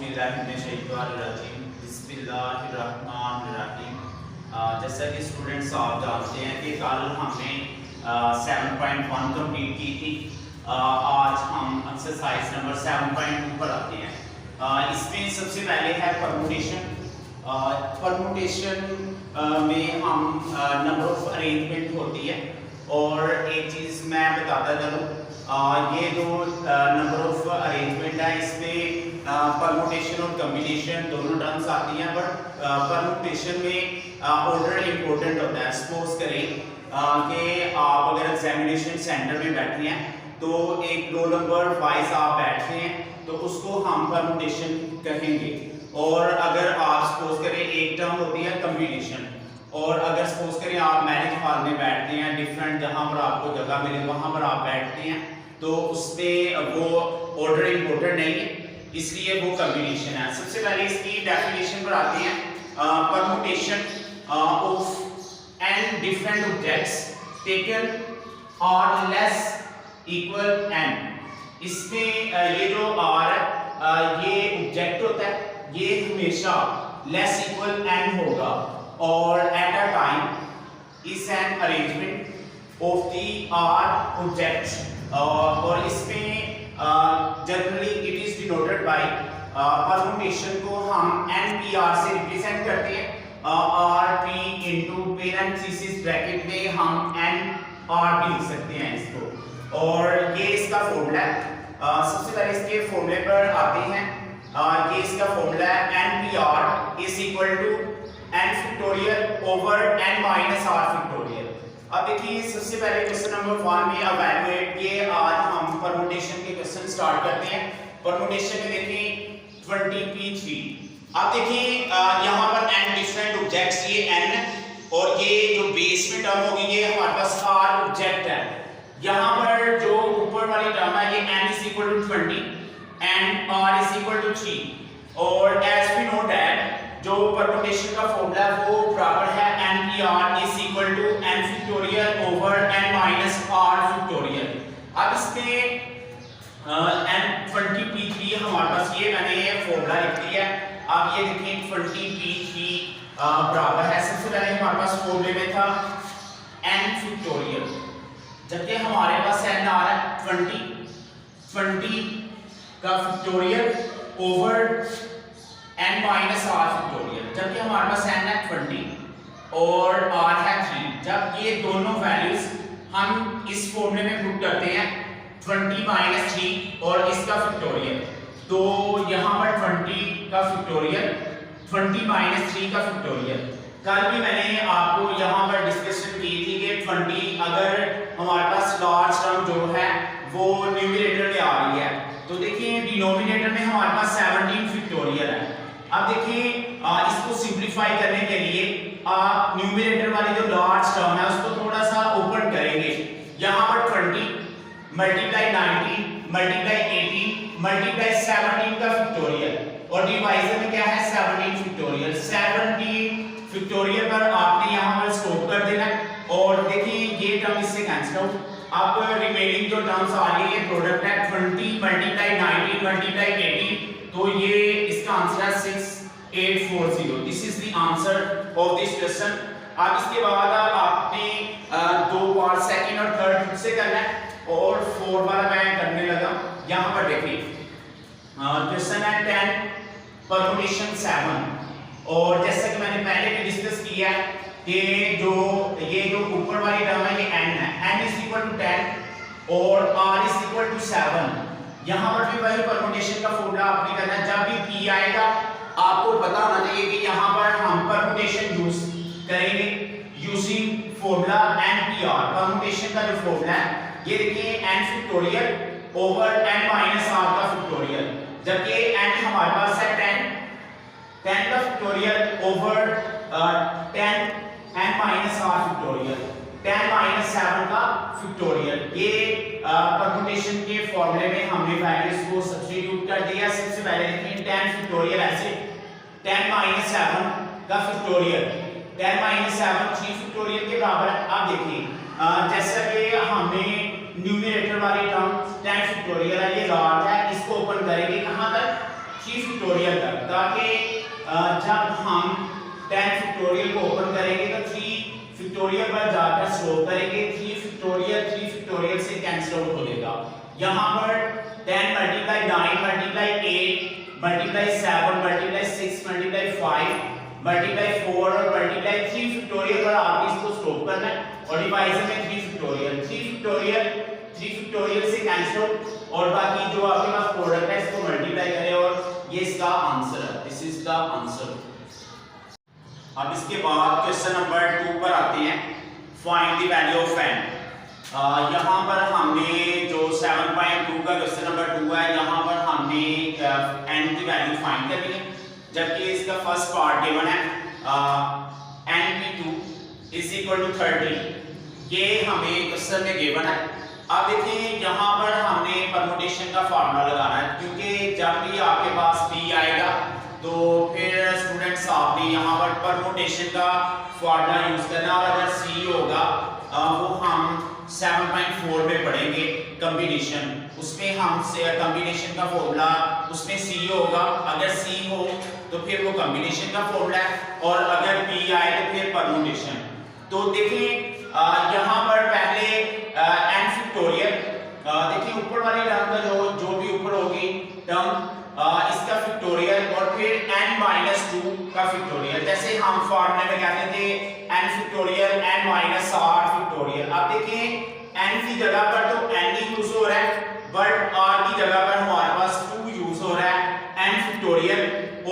औज़ुबिल्लाहिमिनश्शैतानिर्रजीम बिस्मिल्लाहिर्रहमानिर्रहीम। जैसा कि स्टूडेंट्स आप जानते हैं कि कल हमने 7.1 कंप्लीट की थी। आज हम एक्सरसाइज नंबर 7.2 पर आते हैं। इसमें सबसे पहले है परमुटेशन। परमुटेशन में हम नंबर ऑफ अरेंजमेंट होती है और एक चीज़ मैं बताता चलूँ, ये जो नंबर ऑफ अरेंजमेंट है इसमें परमुटेशन और कम्बिनेशन दोनों टर्म्स आती हैं, बट परमुटेशन में ऑर्डर इम्पोर्टेंट होता है। सपोज करें कि आप अगर एग्जामिनेशन सेंटर में बैठे हैं तो एक रोल नंबर वाइज आप बैठे हैं तो उसको हम परमुटेशन कहेंगे। और अगर आप सपोज करें एक टर्म होती है कम्बिनेशन, और अगर सपोज करें आप मैरिज हॉल में बैठते हैं, डिफरेंट जहां पर आपको जगह मिले वहां पर आप बैठते हैं, तो उसमें वो ऑर्डर इम्पोर्टेंट नहीं है, इसलिए वो कम्बिनेशन है। सबसे पहले इसकी डेफिनेशन पर आते हैं। Permutation of n different objects taken और लेस इक्वल एन। इसमें ये जो आर ये ऑब्जेक्ट होता है, ये हमेशा लेस इक्वल एन होगा और at a time is n arrangement of the r objects. और इसमें generally it is denoted by permutation को हम NPR से रिप्रेजेंट करते हैं। RP इनटू पेरेंथेसिस ब्रैकेट में हम NR भी लिख सकते हैं इसको, और ये इसका फॉर्मूला है। सबसे पहले इसके फॉर्मूले पर आते हैं। ये इसका फॉर्मूला है NPR is equal to n factorial over n minus r factorial. अब देखिए सबसे पहले क्वेश्चन नंबर 1 में इवैल्यूएट किए। आज हम परमुटेशन के क्वेश्चन स्टार्ट करते हैं। परमुटेशन में देखिए 20p3। अब देखिए यहाँ पर n डिफरेंट ऑब्जेक्ट्स, ये n और ये जो बेस में टर्म होगी ये हमारे पास r ऑब्जेक्ट है। यहाँ पर जो ऊपर वाली टर्म है ये n is equal to 20 and r is equal to 3। और एज वी नो दैट जो परमुटेशन का फॉर्मूला है वो बराबर है NPR is equal to n factorial over n minus r factorial. अब इसमें n20p3 हमारे पास ये मैंने ये फॉर्मूला लिख दिया है। अब ये देखिए 20p3 बराबर है, सबसे पहले हमारे पास फॉर्मूले में था n फैक्टोरियल, जबकि हमारे पास n आ रहा है 20 का factorial over n minus r factorial, जबकि हमारे पास n है 20 और r है 3। जब ये दोनों वैल्यूज हम इस फॉर्मूले में पुट करते हैं 20 माइनस 3 और इसका फैक्टोरियल, तो यहाँ पर 20 का फैक्टोरियल 20 माइनस 3 का फैक्टोरियल। कल भी मैंने आपको यहाँ पर डिस्कशन की थी कि 20 अगर हमारे पास लार्ज टर्म जो है वो न्यूमरेटर में आ रही है, तो देखिए डिनोमिनेटर में हमारे पास 17 फैक्टोरियल है। अब देखिए इसको सिंपलीफाई करने के लिए आप न्यूमरेटर वाली जो लार्ज टर्म है उसको थोड़ा सा ओपन करेंगे। यहाँ पर 20 मल्टीप्लाई 19 मल्टीप्लाई 18 मल्टीप्लाई 17 का फैक्टोरियल, और डिवाइजर में क्या है 17 फैक्टोरियल। 17 फैक्टोरियल पर आपने यहाँ पर स्टॉप कर देना, और देखिए ये टर्म इससे कैंसिल आउट। अब रिमेनिंग जो टर्म्स आ रही है प्रोडक्ट है 20 मल्टीप्लाई 19 मल्टीप्लाई 18, तो ये इसका आंसर है 6840। This is the answer of this question. अब इसके बाद आपने 2 बार सेकंड और थर्ड खुद से करना है, और 4 वाला मैं करने लगा। यहाँ पर देखिए क्वेश्चन है 10 परमुटेशन 7, और जैसा कि मैंने पहले भी डिस्कस किया कि ये जो ऊपर वाली टर्म है ये n है, n इज इक्वल टू 10 और r इज इक्वल टू 7। यहाँ पर भी वही परमुटेशन का फॉर्मूला आपने करना है। जब भी p आएगा आपको पता होना चाहिए कि यहाँ पर हम परमुटेशन यूज करेंगे यूजिंग फॉर्मूला NPR। परमुटेशन का जो फॉर्मूला है ये देखिए n factorial over n minus r का फैक्टोरियल, जबकि n हमारे पास है 10 का factorial over 10 n minus r factorial 10 minus 7 का फैक्टोरियल। ये परमुटेशन के फॉर्मूले में हमने वैल्यूज को सब्स्टिट्यूट कर दिया। सबसे पहले देखिए 10 फैक्टोरियल ऐसे 10 माइनस 7 का फैक्टोरियल 10 माइनस 7 3 फैक्टोरियल के बराबर है। अब देखिए जैसा कि हमने न्यूमरेटर वाली टर्म 10 फैक्टोरियल है, ये लार्ज है, इसको ओपन करेंगे कहां तक 3 फैक्टोरियल तक, ताकि जब हम 10 फैक्टोरियल को ओपन करेंगे तो 3 फैक्टोरियल पर जाकर स्टॉप करेंगे, 3 फैक्टोरियल से कैंसिल आउट हो जाएगा। यहाँ पर 10 multiply 9 multiply 8 multiply 7 multiply 6 multiply 5 multiply 4 और मल्टीप्लाई 3 फैक्टोरियल पर आपको इसको स्टॉप करना है और डिवाइजर में 3 फैक्टोरियल से कैंसिल आउट और बाकी जो आपके पास प्रोडक्ट है इसको मल्टीप्लाई करें और ये इसका आंसर है। This is the answer. अब इसके बाद क्वेश्चन नंबर 2 पर आते हैं, find the value of n। यहाँ पर हमने जो 7.2 का क्वेश्चन नंबर 2 है, यहाँ पर हमने n की वैल्यू फाइंड करनी है, जबकि इसका फर्स्ट पार्ट गिवन है n/2 = 30। ये हमें क्वेश्चन में गिवन है। अब देखिए यहाँ पर हमने परमुटेशन का फार्मूला लगाना है, क्योंकि जब भी आपके पास p आएगा तो फिर स्टूडेंट्स आपने यहाँ पर परमुटेशन का फार्मूला यूज करना, और अगर c होगा वो हम 7.4 में पढ़ेंगे कॉम्बिनेशन, उसमें हम से कॉम्बिनेशन का फॉर्मूला उसमें c होगा। अगर c हो तो फिर वो कॉम्बिनेशन का फॉर्मूला है, और अगर p आए तो फिर परमुटेशन। तो देखिए यहाँ पर पहले n फैक्टोरियल, देखिए ऊपर वाली टर्म का जो भी ऊपर होगी टर्म इसका फैक्टोरियल और फिर n-2 का फैक्टोरियल, जैसे हम फार्मूले में कहते थे n फैक्टोरियल n-r फैक्टोरियल। अब देखिए n की जगह पर तो n ही यूज हो रहा है, बट r की जगह पर हमारे पास 2 यूज हो रहा है। n factorial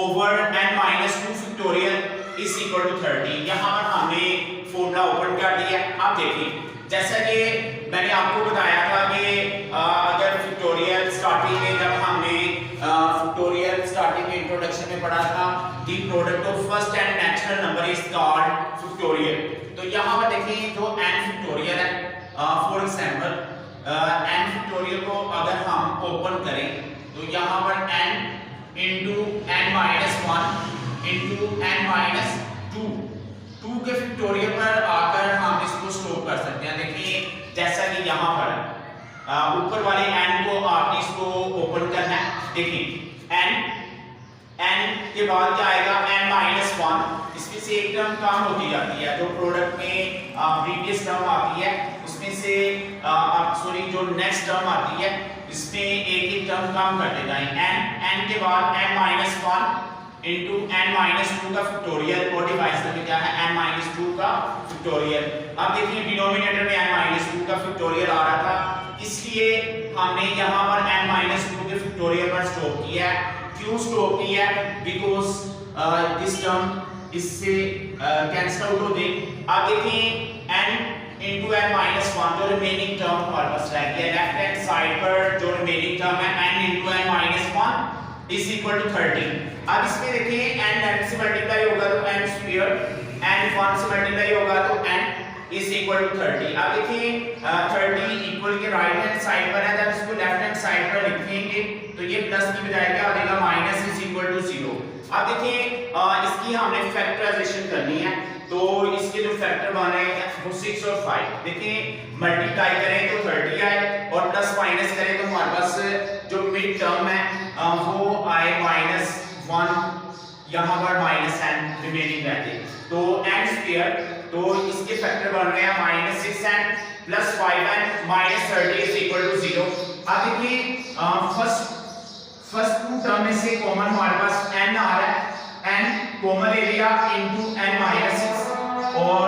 over n-2 factorial = 30। यहाँ पर हमने फॉर्मूला ओपन कर दिया। अब देखिए जैसा कि मैंने आपको बताया था कि अगर फैक्टोरियल स्टार्टिंग में जब हमने फैक्टोरियल स्टार्टिंग में इंट्रोडक्शन में पढ़ा था, the product of first and natural number is called factorial. तो यहाँ पर देखिए जो n फैक्टोरियल है, फॉर एग्जांपल n फैक्टोरियल को अगर हम ओपन करें तो यहाँ पर n * n-1 * n-2 के फैक्टोरियल पर आकर हम इसको स्टॉप कर सकते हैं। देखिए जैसा कि यहाँ पर ऊपर वाले n को आपने इसको ओपन करना है। देखिए n के बाद क्या आएगा n-1, इसमें से एक टर्म कम होती जाती है, जो प्रोडक्ट में प्रीवियस टर्म आती है उसमें से जो नेक्स्ट टर्म आती है इसमें एक टर्म कम करते जाएं। n के बाद n-1 * n-2 का फैक्टोरियल और डिवाइजर में क्या है n-2 का फैक्टोरियल। अब देखिए डिनोमिनेटर में n-2 का फैक्टोरियल आ रहा था, इसलिए हमने यहाँ पर n-2 के फैक्टोरियल पर स्टॉप किया है। क्यों स्टॉप किया है? बिकॉज दिस टर्म इससे कैंसिल आउट हो जाएगी। अब देखिए n * n-1 जो रिमेनिंग टर्म हमारे पास रह गया, लेफ्ट हैंड साइड पर जो रिमेनिंग टर्म है n * n-1 = 30। अब इसमें देखिए n से मल्टीप्लाई होगा तो n स्क्वायर, n 1 से मल्टीप्लाई होगा तो n = 30। अब देखिए 30 इक्वल के राइट हैंड साइड पर है, जब इसको लेफ्ट हैंड साइड पर लिखेंगे तो ये प्लस की बजाय क्या आ जाएगा -0। अब देखिए इसकी हमने फैक्टराइजेशन करनी है, तो इसके जो फैक्टर बने हैं वो 6 और 5। देखिए मल्टीप्लाई करें तो 30 आए और प्लस माइनस करें तो हमारे पास जो मिड टर्म है वो आए -1, यहाँ पर -n रिमेनिंग रहते, तो n स्क्वायर, तो इसके फैक्टर बन रहे हैं -6n + 5n -30 = 0। अब देखिए फर्स्ट टू टर्म में से कॉमन हमारे पास n आ रहा है, n कॉमन एरिया * n-6, और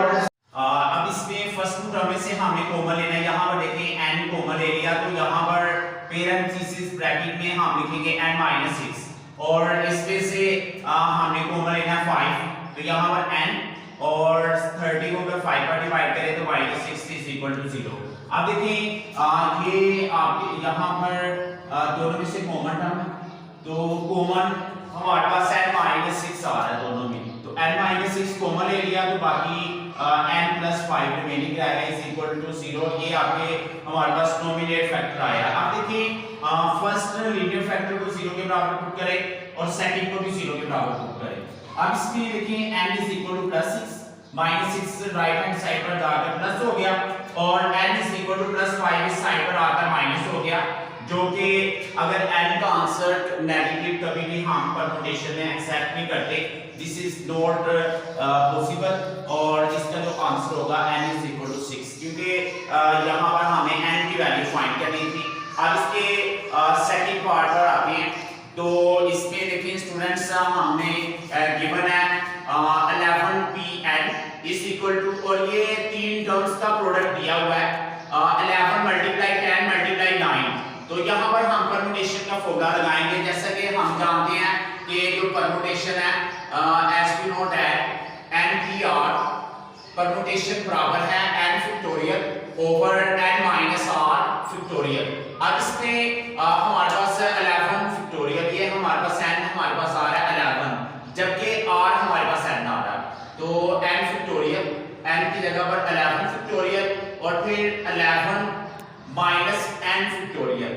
अब इसमें फर्स्ट टू टर्म में से हमने कॉमन लेना है। यहाँ पर देखिए n कॉमन एरिया, तो यहाँ पर पेरेंथेसिस ब्रैकेट में हम लिखेंगे n-6, और इसमें से हमने कॉमन लेना है 5, तो यहाँ पर n, और 30 को अगर 5 पर डिवाइड करें तो -6 = 0। अब देखिए ये आपके यहाँ पर दोनों में से कॉमन टर्म है, तो कॉमन हमारे पास n-6 आ रहा है दोनों में, तो n-6 कॉमन ले लिया तो बाकी n + 5 रिमेनिंग रहेगा = 0। ये आपके हमारे पास नॉमिनेट फैक्टर आया। अब देखिए फर्स्ट लीनियर फैक्टर को 0 के बराबर पुट करें और सेकंड को भी 0 के बराबर पुट करें। अब इसमें देखिए n = +6 -6 राइट हैंड साइड पर जाकर प्लस हो गया, और n = +5 इस साइड पर आकर माइनस हो गया। जो कि अगर n का आंसर नेगेटिव कभी भी हम परमुटेशन में एक्सेप्ट नहीं करते, दिस इज नॉट पॉसिबल, और इसका जो आंसर होगा n इज इक्वल टू 6, क्योंकि यहाँ पर हमें n की वैल्यू फाइंड करनी थी। अब इसके सेकंड पार्ट पर आते हैं, तो इसमें देखिए स्टूडेंट्स हमने गिवन है 11pn इज इक्वल टू, और ये तीन टर्म्स का प्रोडक्ट दिया हुआ है 11 मल्टीप्लाई 10 मल्टीप्लाई 9। तो यहाँ पर हम परमुटेशन का फॉर्मूला लगाएंगे, जैसा कि हम जानते हैं कि जो परमुटेशन है as we know that NPR permutation बराबर है n factorial over n minus r factorial. अब इसमें हमारे पास 11 फैक्टोरियल, ये हमारे पास n, हमारे पास आ रहा है 11, जबकि r हमारे पास n आ रहा है, तो n फैक्टोरियल, n की जगह पर 11 फैक्टोरियल और फिर 11 minus n factorial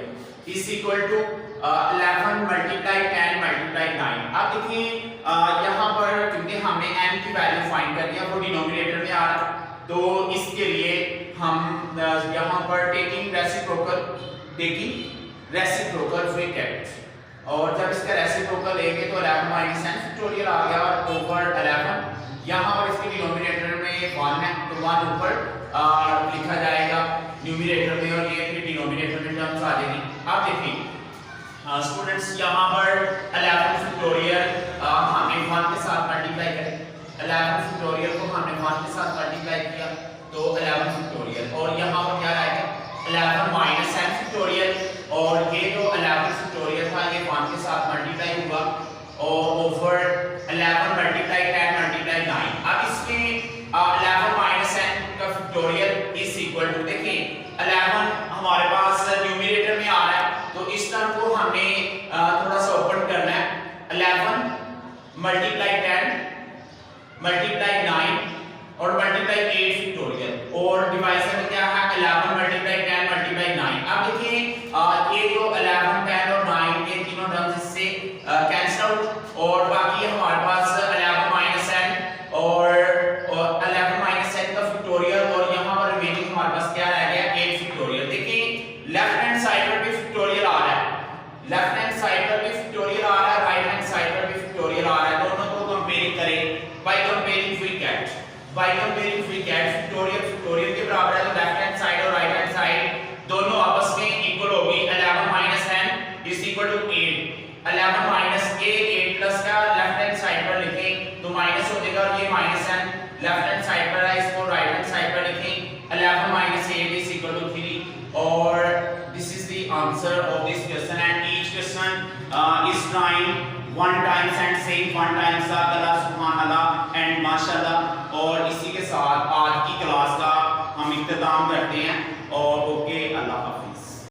is equal to 11 multiply 10 multiply 9। अब देखिए यहाँ पर क्योंकि हमने n की वैल्यू फाइंड करनी है, वो डिनोमिनेटर में आ रहा है, तो इसके लिए हम यहाँ पर टेकिंग रेसिप्रोकल फ्रीक्वेंट, और जब इसका रेसिप्रोकल लेंगे तो 11 माइनस n फैक्टोरियल आ गया और ओवर 11, यहाँ पर इसके डिनोमिनेटर में 1 है तो 1 ऊपर लिखा जाएगा न्यूमरेटर में, और ये फिर डिनोमिनेटर में टर्म्स आ जाएगी। अब देखिए स्टूडेंट्स यहाँ पर 11 फैक्टोरियल हमने 1 के साथ मल्टीप्लाई करें, 11 फैक्टोरियल को हमने 1 के साथ मल्टीप्लाई किया तो 11 फैक्टोरियल, और यहाँ पर क्या आएगा 11 माइनस n फैक्टोरियल, और ये जो 11 फैक्टोरियल था ये 1 के साथ मल्टीप्लाई हुआ और ओवर 11 मल्टीप्लाई 10 मल्टीप्लाई 9। अब इसमें 11 माइनस n का फैक्टोरियल इज इक्वल टू, देखिए 11 हमारे पास न्यूमरेटर में आ रहा है, तो इस टर्म को हमने थोड़ा सा ओपन करना है, 11 मल्टीप्लाई 10 मल्टीप्लाई 9 और मल्टीप्लाई 8 फैक्टोरियल, और डिवाइजर में क्या है 11 मल्टीप्लाई 10 मल्टीप्लाई 9। अब देखिए ये जो 11 10 और 9 ये तीनों टर्म्स इससे कैंसिल आउट, और बाकी हमारे पास 11 माइनस n और 11 माइनस n का फैक्टोरियल, और यहाँ पर रिमेनिंग हमारे पास क्या रह गया 8 फैक्टोरियल। देखिए लेफ्ट हैंड साइड पर भी फैक्टोरियल आ रहा है, लेफ्ट हैंड साइड पर भी फैक्टोरियल आ रहा है, राइट हैंड साइड पर भी फैक्टोरियल आ रहा है, दोनों को कंपेयर करें by comparing frequent, factorial factorial के बराबर है, तो लेफ्ट हैंड साइड और राइट हैंड साइड दोनों आपस में इक्वल होगी, 11 minus n is equal to 8, 11 minus 8 plus का लेफ्ट हैंड साइड पर लिखें तो माइनस हो जाएगा, और ये minus n left hand side पर है, इसको राइट हैंड साइड पर लिखें 11 माइनस 8 इज इक्वल टू 3, और this is the answer of this question, and each question is trying one times and saying one times अल्लाह सुभान अल्लाह एंड माशाअल्लाह। और इसी के साथ आज की क्लास का हम इख्तिताम करते हैं।